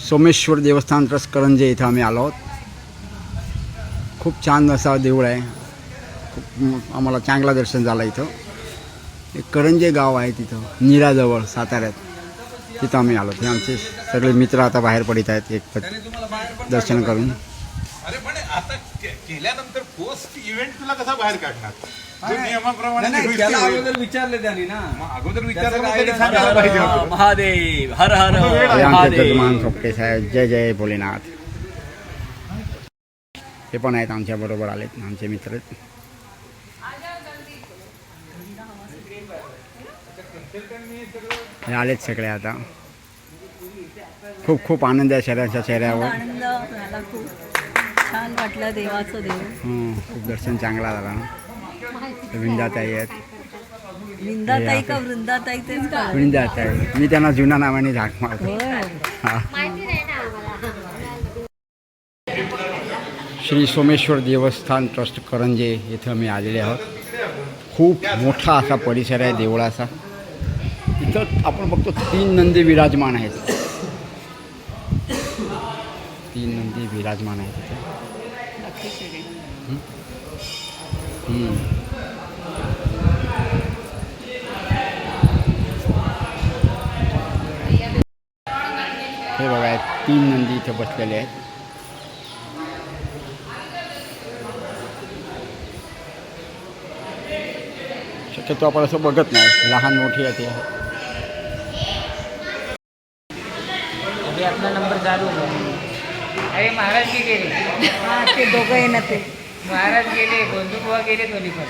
सोमेश्वर देवस्थान ट्रस्ट करंजे इथं आम्ही आलो आहोत. खूप छान असा देऊळ आहे. खूप आम्हाला चांगला दर्शन झालं इथं. एक करंजे गाव आहे तिथं नीराजवळ साताऱ्यात, तिथं आम्ही आलो. हे आमचे सगळे मित्र आता बाहेर पडित आहेत एक दर्शन करून. अरे पण आता केल्यानंतर पोस्ट इव्हेंट तुला कसा बाहेर काढणार? नियमाप्रमाणे विचारले त्यांनी ना, अगोदर विचारलं महादेव हर हर हे आमचे महादेव. जजमान सोपटे साहेब, जय जय भोलेनाथ. हे पण आहेत आमच्या बरोबर आलेत, आमचे मित्र आहेत. हे आलेत सगळे आता. खूप खूप आनंद आहे शहराच्या चेहऱ्यावर. आनंद झाला, खूप छान वाटलं. देवाचं देव खूप दर्शन चांगला झाला. वृंदाताई आहेत. वृंदाताई का वृंदाताई तेच का? वृंदाताई, मी त्यांना जुना नावाने झाक मारतो. हां. श्री सोमेश्वर देवस्थान ट्रस्ट करंजे इथं मी आलेले आहोत. खूप मोठा असा परिसर आहे देवळाचा. इथं आपण बघतो 3 नंदी विराजमान आहेत. 3 नंदी विराजमान आहेत इथे. हे बघा 3 नंदी इथे बसलेले आहेत. शक्यतो आपण असं बघत नाही, लहान मोठी आहे ते. अभी अपना नंबर चालू है. अरे महाराज की गेले, हा, ते दोघं आहे ना ते. महाराज गेले, बंधुबुवा गेले दोन्ही पण.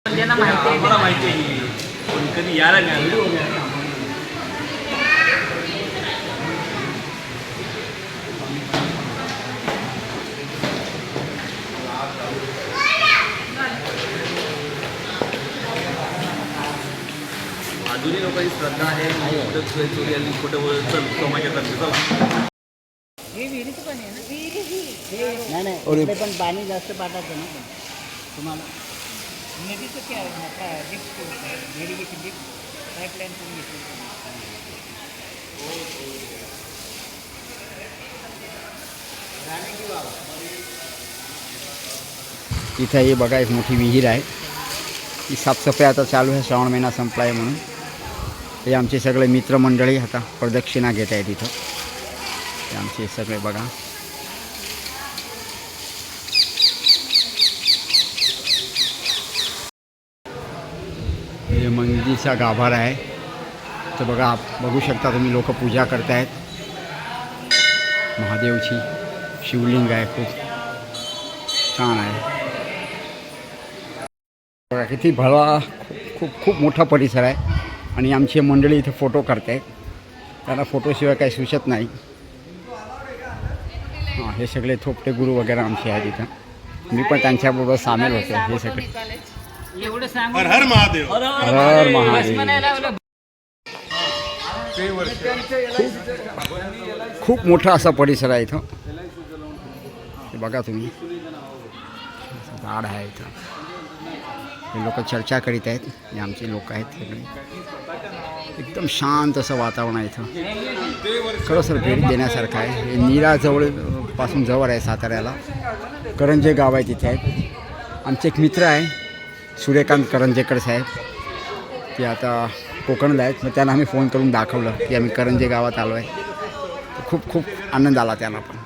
त्यांना माहिती आहे कधी यायला नाही. अजूनही लोकांची श्रद्धा आहे. कुठं चोरी आली, कुठं समाजात हे विहिरीचं पण आहे ना. नाही नाही, पण पाणी जास्त पाठायचं ना तुम्हाला. नदीचं काय आहे, इरिगेशन डिप पाईपलाईन पण घेतली. इथं हे बघा एक मोठी विहीर आहे. ही साफसफाई आता चालू आहे, श्रावण महिना संपला आहे म्हणून. हे आमचे सगळे मित्रमंडळी आता प्रदक्षिणा घेत आहेत इथं. हे आमचे सगळे बघा. हे मंदिरचा गाभारा आहे. तर बघा, बघू शकता तुम्ही, लोक पूजा करतायत. महादेवची शिवलिंग आहे, खूप छान आहे. बघा किती भला, खूप खूप मोठा परिसर आहे. आणि आमची मंडळी इथे फोटो करतायत. त्यांना फोटोशिवाय काही सुचत नाही. हां, हे सगळे थोपटे गुरु वगैरे आमचे आहेत इथं. मी पण त्यांच्याबरोबर सामील होतो. हे सगळे एवढं सांग. हर हर महादेव. हर हर महादेव. म्हणायला खूप मोठा असा परिसर आहे इथं. हे बघा तुम्ही, झाड आहे इथं. हे लोक चर्चा करीत आहेत. हे आमचे लोक आहेत सगळे. एकदम शांत असं वातावरण आहे इथं. खरं सर भेट देण्यासारखं आहे. हे नीराजवळ पासून जवळ आहे साताऱ्याला. करंजे गाव आहे तिथे आहेत. आमचे एक मित्र आहे सूर्यकांत करंजेकर साहेब. ते आता कोकणला आहेत. मग त्यांना आम्ही फोन करून दाखवलं की आम्ही करंजे गावात आलो आहे. खूप खूप आनंद आला त्यांना पण.